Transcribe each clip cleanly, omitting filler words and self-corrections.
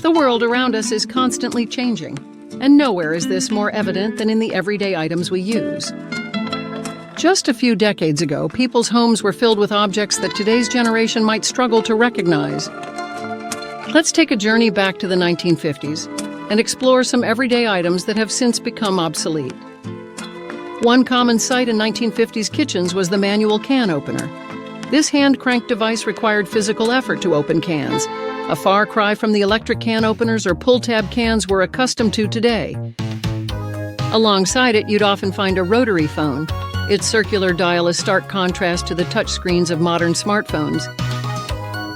The world around us is constantly changing, and nowhere is this more evident than in the everyday items we use. Just a few decades ago, people's homes were filled with objects that today's generation might struggle to recognize. Let's take a journey back to the 1950s and explore some everyday items that have since become obsolete. One common sight in 1950s kitchens was the manual can opener. This hand-cranked device required physical effort to open cans, a far cry from the electric can openers or pull-tab cans we're accustomed to today. Alongside it, you'd often find a rotary phone. Its circular dial is stark contrast to the touchscreens of modern smartphones.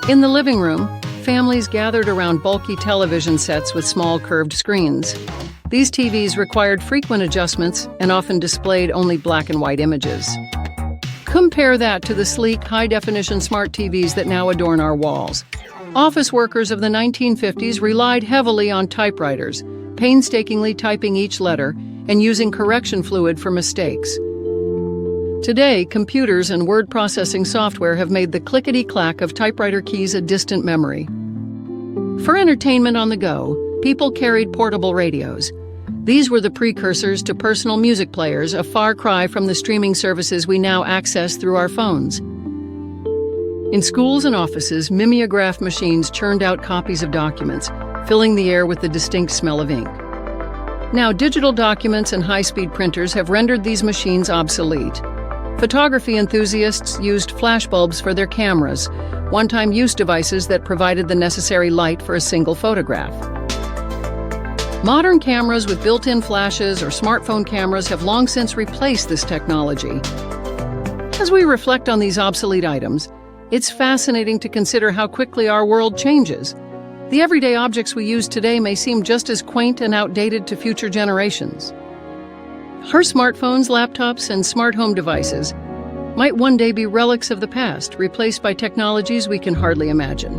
In the living room, families gathered around bulky television sets with small curved screens. These TVs required frequent adjustments and often displayed only black and white images. Compare that to the sleek, high-definition smart TVs that now adorn our walls. Office workers of the 1950s relied heavily on typewriters, painstakingly typing each letter and using correction fluid for mistakes. Today, computers and word processing software have made the clickety-clack of typewriter keys a distant memory. For entertainment on the go, people carried portable radios. These were the precursors to personal music players, a far cry from the streaming services we now access through our phones. In schools and offices, mimeograph machines churned out copies of documents, filling the air with the distinct smell of ink. Now, digital documents and high-speed printers have rendered these machines obsolete. Photography enthusiasts used flashbulbs for their cameras, one-time use devices that provided the necessary light for a single photograph. Modern cameras with built-in flashes or smartphone cameras have long since replaced this technology. As we reflect on these obsolete items, it's fascinating to consider how quickly our world changes. The everyday objects we use today may seem just as quaint and outdated to future generations. Our smartphones, laptops, and smart home devices might one day be relics of the past, replaced by technologies we can hardly imagine.